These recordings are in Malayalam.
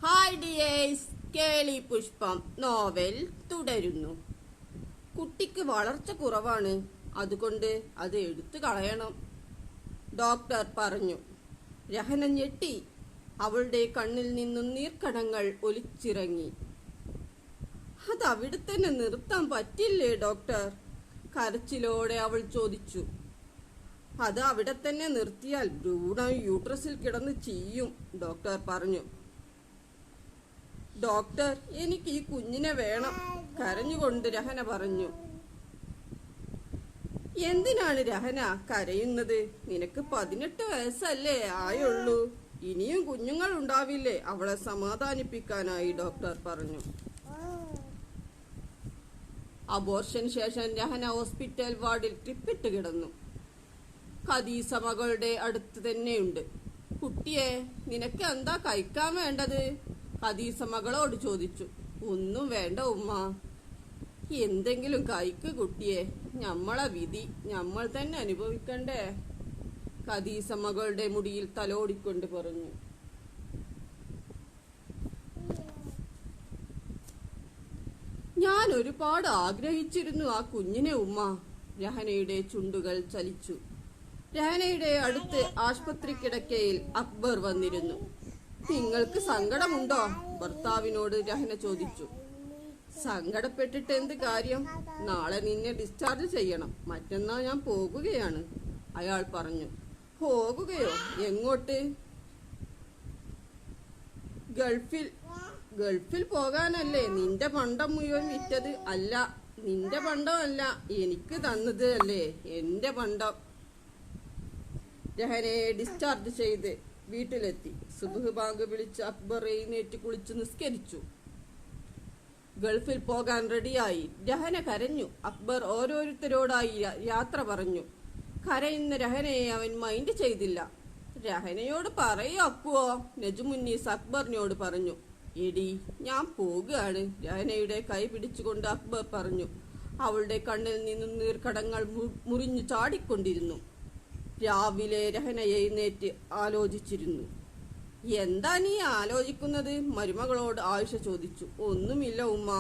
ഹായ് ഡിയേഴ്സ്, കേളി പുഷ്പം നോവൽ തുടരുന്നു. കുട്ടിക്ക് വളർച്ച കുറവാണ്, അതുകൊണ്ട് അത് എടുത്തു കളയണം, ഡോക്ടർ പറഞ്ഞു. രഹന ഞെട്ടി. അവളുടെ കണ്ണിൽ നിന്നും നീർക്കണങ്ങൾ ഒലിച്ചിറങ്ങി. അത് അവിടെ തന്നെ നിർത്താൻ പറ്റില്ലേ ഡോക്ടർ? കരച്ചിലോടെ അവൾ ചോദിച്ചു. അത് അവിടെ തന്നെ നിർത്തിയാൽ ഭ്രൂണം യൂട്രസിൽ കിടന്ന് ചീയും, ഡോക്ടർ പറഞ്ഞു. ഡോക്ടർ, എനിക്ക് ഈ കുഞ്ഞിനെ വേണം, കരഞ്ഞുകൊണ്ട് രഹന പറഞ്ഞു. എന്തിനാണ് രഹന കരയുന്നത്? നിനക്ക് 18 വയസ്സല്ലേ ആയുള്ളൂ. ഇനിയും കുഞ്ഞുങ്ങൾ ഉണ്ടാവില്ലേ? അവളെ സമാധാനിപ്പിക്കാനായി ഡോക്ടർ പറഞ്ഞു. അബോർഷൻ ശേഷം രഹന ഹോസ്പിറ്റൽ വാർഡിൽ ട്രിപ്പിട്ട് കിടന്നു. ഖദീസ മകളുടെ അടുത്ത് തന്നെയുണ്ട്. കുട്ടിയെ, നിനക്ക് എന്താ കഴിക്കാൻ വേണ്ടത്? ഖദീസ മകളോട് ചോദിച്ചു. ഒന്നും വേണ്ട ഉമ്മ. എന്തെങ്കിലും കഴിക്ക് കുട്ടിയെ, ഞമ്മളെ വിധി ഞമ്മൾ തന്നെ അനുഭവിക്കണ്ടേ? ഖദീസ മകളുടെ മുടിയിൽ തലോടിക്കൊണ്ട് പറഞ്ഞു. ഞാൻ ഒരുപാട് ആഗ്രഹിച്ചിരുന്നു ആ കുഞ്ഞിനെ ഉമ്മ. രഹനയുടെ ചുണ്ടുകൾ ചലിച്ചു. രഹനയുടെ അടുത്ത് ആശുപത്രി കിടക്കയിൽ അക്ബർ വന്നിരുന്നു. നിങ്ങൾക്ക് സങ്കടമുണ്ടോ? ഭർത്താവിനോട് രഹന ചോദിച്ചു. സങ്കടപ്പെട്ടിട്ട് എന്ത് കാര്യം? നാളെ നിന്നെ ഡിസ്ചാർജ് ചെയ്യണം. മറ്റന്നാൾ ഞാൻ പോകുകയാണ്, അയാൾ പറഞ്ഞു. പോകുകയോ? എങ്ങോട്ട്? ഗൾഫിൽ പോകാനല്ലേ? നിന്റെ പണ്ടം മുഴുവൻ വിറ്റത്? അല്ല, നിന്റെ പണ്ടമല്ല, എനിക്ക് തന്നത് അല്ലേ എന്റെ പണ്ടം. രഹനയെ ഡിസ്ചാർജ് ചെയ്ത് വീട്ടിലെത്തി. സുബ്ഹ് ബാങ്ക് വിളിച്ച് അക്ബർ എഴുന്നേറ്റ് കുളിച്ച് നിസ്കരിച്ചു. ഗൾഫിൽ പോകാൻ റെഡിയായി. രഹന കരഞ്ഞു. അക്ബർ ഓരോരുത്തരോടായി യാത്ര പറഞ്ഞു. കരയുന്ന രഹനയെ അവൻ മൈൻഡ് ചെയ്തില്ല. രഹനയോട് പറയോ അക്കുവോ? നജുമുന്നീസ് അക്ബറിനോട് പറഞ്ഞു. എടി, ഞാൻ പോകുകയാണ്, രഹനയുടെ കൈ പിടിച്ചുകൊണ്ട് അക്ബർ പറഞ്ഞു. അവളുടെ കണ്ണിൽ നിന്നും നീർക്കടങ്ങൾ മുറിഞ്ഞു ചാടിക്കൊണ്ടിരുന്നു. രാവിലെ രഹന എഴുന്നേറ്റ് ആലോചിച്ചിരുന്നു. എന്താ നീ ആലോചിക്കുന്നത്? മരുമകളോട് ആയിഷ ചോദിച്ചു. ഒന്നുമില്ല ഉമ്മ,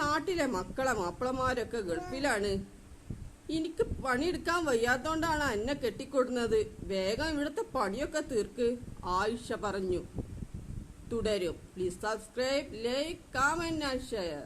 നാട്ടിലെ മക്കളെ മാപ്പിളമാരൊക്കെ ഗൾഫിലാണ്. എനിക്ക് പണിയെടുക്കാൻ വയ്യാത്തോണ്ടാണ് എന്നെ കെട്ടിക്കൊടുന്നത്. വേഗം ഇവിടുത്തെ പണിയൊക്കെ തീർക്ക്, ആയിഷ പറഞ്ഞു. തുടരും. Please subscribe, like, comment and share.